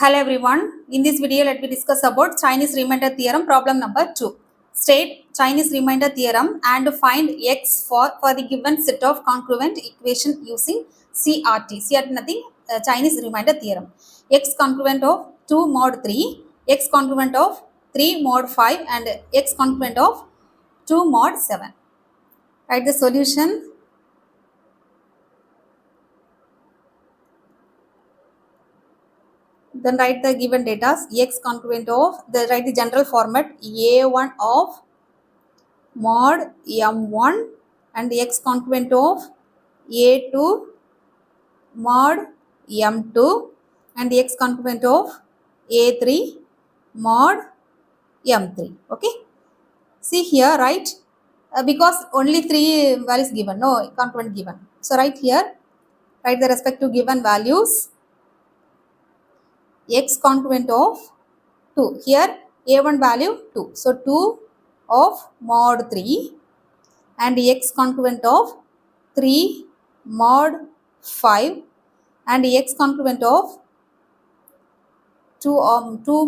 Hello everyone. In this video, let me discuss about Chinese remainder theorem problem number 2. State Chinese remainder theorem and find x for the given set of congruent equation using CRT. CRT nothing, Chinese remainder theorem. X congruent of 2 mod 3, x congruent of 3 mod 5 and x congruent of 2 mod 7. Write the solution. Then write the given data, x congruent of, write the general format a1 of mod m1 and x congruent of a2 mod m2 and x congruent of a3 mod m3. Okay. See here, right? Because only 3 values given, no congruent given. So right here, write the respective given values. X congruent of 2. Here a1 value 2. So 2 of mod 3 and x congruent of 3 mod 5 and x congruent of 2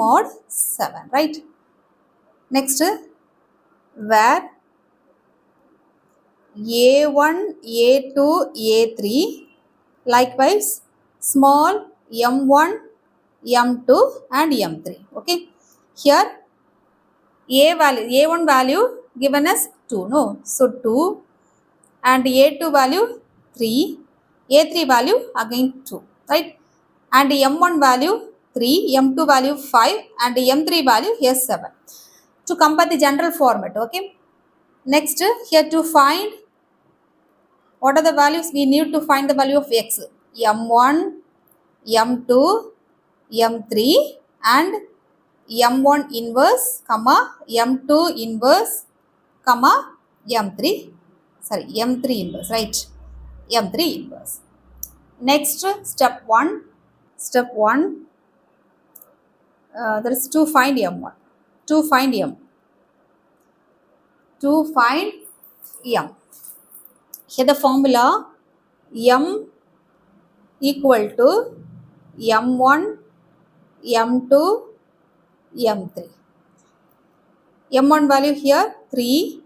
mod 7. Right. Next, where a1, a2, a3 likewise small m1, m2 and m3. Okay. Here a1 value given as 2, no, so 2 and a2 value 3, a3 value again 2, right, and m1 value 3, m2 value 5 and m3 value here 7 to compare the general format. Okay. Next, here to find what are the values, we need to find the value of x, m1, m2, m3 and m1 inverse comma m2 inverse comma m3 inverse, right, m3 inverse. Next, step 1 there is to find m1, to find m. Here the formula m equal to m1 m2 m3. m1 value here 3,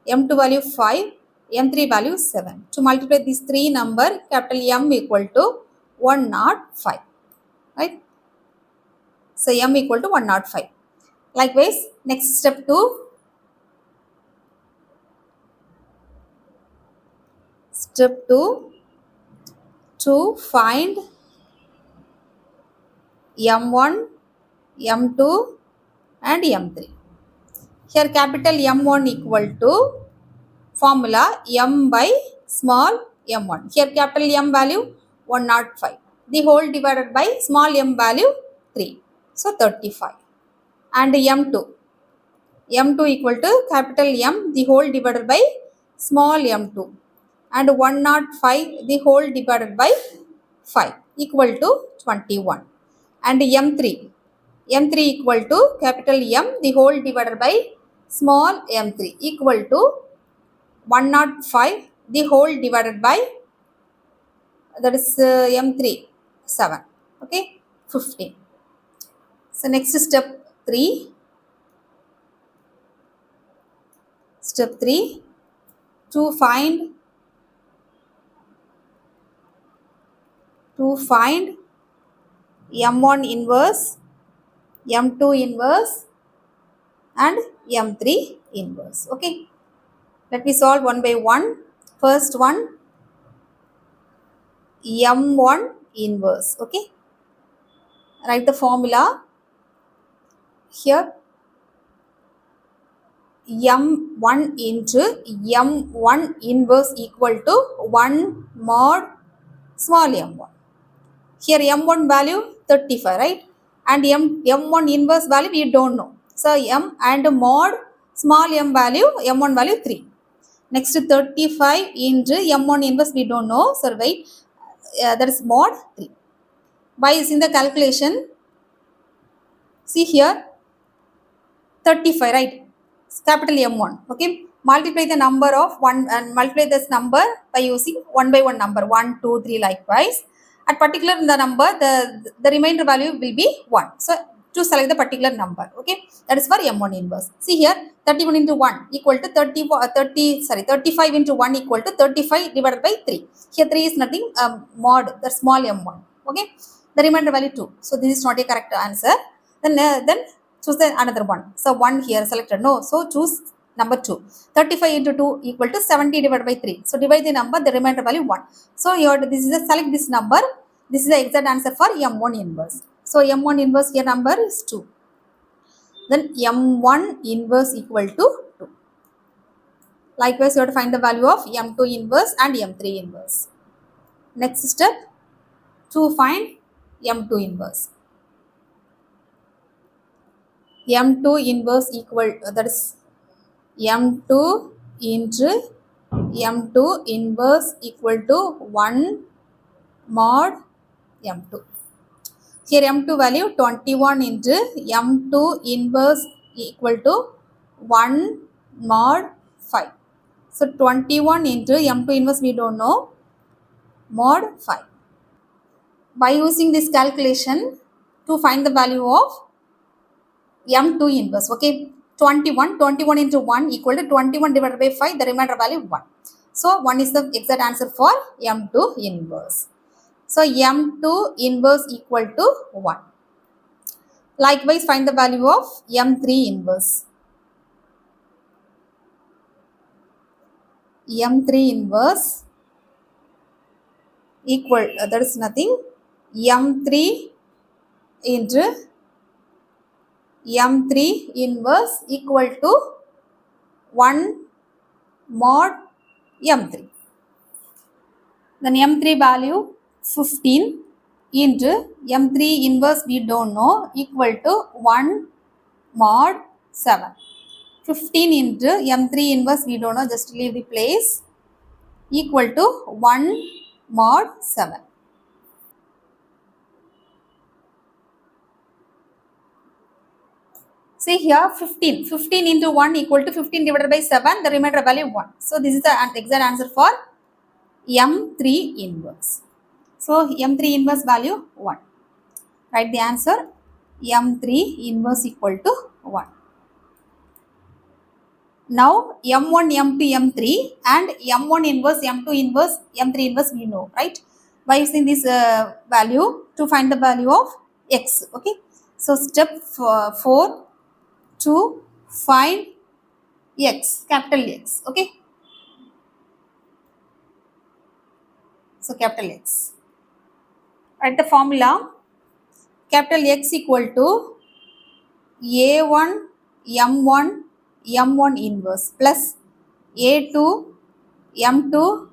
m2 value 5, m3 value 7. To multiply these three number, capital M equal to 105. Right. So M equal to 105. Likewise, next step 2. Step 2, to find m1, m2 and m3. Here capital M1 equal to formula m by small m1. Here capital M value 105. The whole divided by small m value 3. So 35. And m2. m2 equal to capital M the whole divided by small m2. And 105 the whole divided by 5 equal to 21. And m3 equal to capital M the whole divided by small m3 equal to 105 the whole divided by, that is m3 7. Okay, 15. So next step 3. Step 3, to find m1 inverse, m2 inverse and m3 inverse. Okay. Let me solve one by one. First one, m1 inverse. Okay. Write the formula here. m1 into m1 inverse equal to 1 mod small m1. Here m1 value 35, right, and m1 inverse value we don't know. So m and mod small m value, m1 value 3. Next 35 into m1 inverse we don't know. So wait, that is mod 3. By using the calculation, see here 35, right, capital M1. Okay, multiply the number of 1 and multiply this number by using 1 by 1 number 1, 2, 3 likewise, at particular the number, the remainder value will be 1. So to select the particular number, okay, that is for M1 inverse. See here, 31 into 1 equal to 35 into 1 equal to 35 divided by 3. Here 3 is nothing, mod, the small m1, okay, the remainder value 2. So this is not a correct answer. Then choose the another one. So 1 here selected, no, so choose number 2. 35 into 2 equal to 70 divided by 3. So divide the number, the remainder value 1. So here this is a select this number. This is the exact answer for M1 inverse. So M1 inverse here number is 2. Then M1 inverse equal to 2. Likewise, you have to find the value of M2 inverse and M3 inverse. Next step, to find M2 inverse. M2 inverse equal, that is M2 into M2 inverse equal to 1 mod M2. Here M2 value 21 into M2 inverse equal to 1 mod 5. So 21 into M2 inverse we don't know, mod 5. By using this calculation to find the value of M2 inverse, okay, 21 into 1 equal to 21 divided by 5, the remainder value 1. So 1 is the exact answer for M2 inverse. So M2 inverse equal to 1. Likewise, find the value of M3 inverse. M3 inverse equal, that is nothing, M3 into M3 inverse equal to 1 mod M3. Then M3 value 15 into M3 inverse we don't know equal to 1 mod 7. 15 into M3 inverse we don't know, just leave the place, equal to 1 mod 7. See here 15 into 1 equal to 15 divided by 7, the remainder value 1. So this is the exact answer for M3 inverse. So M3 inverse value 1. Write the answer, M3 inverse equal to 1. Now M1, M2, M3 and M1 inverse, M2 inverse, M3 inverse we know, right? By using this value to find the value of x, okay? So step 4, to find x, capital X, okay? So capital X. Write the formula, capital X equal to A1 M1 M1 inverse plus A2 M2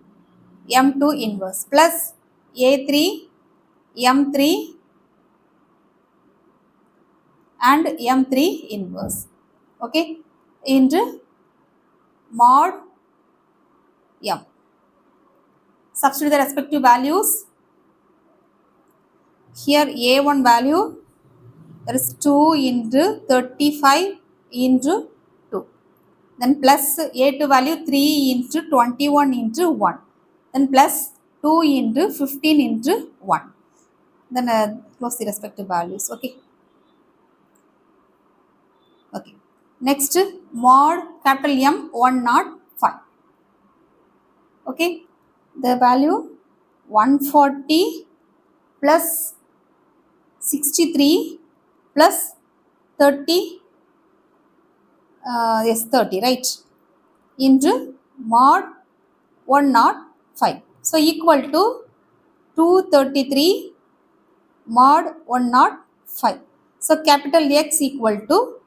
M2 inverse plus A3 M3 and M3 inverse, okay, into mod M. Substitute the respective values. Here A1 value, that is 2 into 35 into 2. Then plus A2 value 3 into 21 into 1. Then plus 2 into 15 into 1. Then close the respective values, okay. Okay. Next, mod capital M 105. Okay. The value 140 plus 63 plus 30, yes 30, right, into mod 105. So equal to 233 mod 105. So capital X equal to,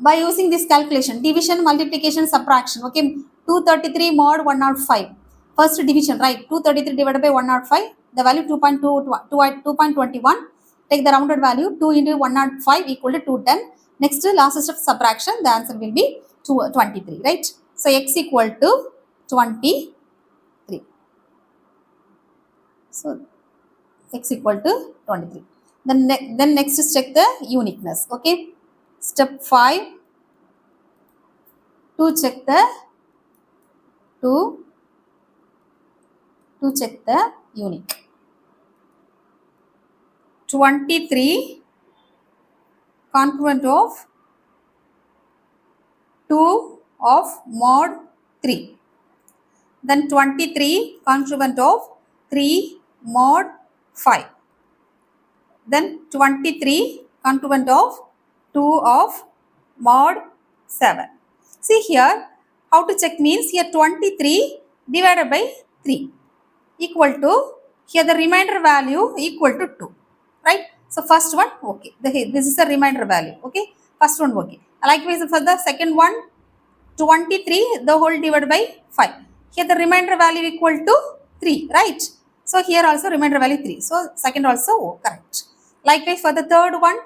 by using this calculation, division, multiplication, subtraction, okay, 233 mod 105. First division, right, 233 divided by 105, the value 2.21. Take the rounded value, 2 into 105 equal to 210. Next, last step subtraction, the answer will be 23, right? So x equal to 23. So x equal to 23. Then next check the uniqueness, okay. Step 5, to check the to check the unique. 23 complement of 2 of mod 3. Then 23 complement of 3 mod 5. Then 23 complement of 2 of mod 7. See here, how to check means here 23 divided by 3 equal to, here the remainder value equal to 2. Right? So first one, okay. This is the remainder value. Okay. First one, okay. Likewise for the second one, 23 the whole divided by 5. Here the remainder value equal to 3. Right? So here also remainder value 3. So second also correct. Likewise for the third one,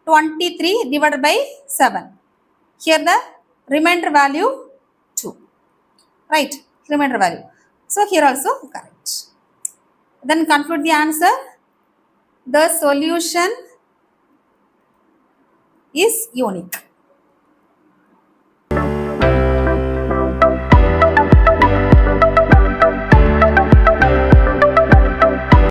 23 divided by 7. Here the remainder value 2. Right? Remainder value. So here also correct. Then conclude the answer. The solution is unique.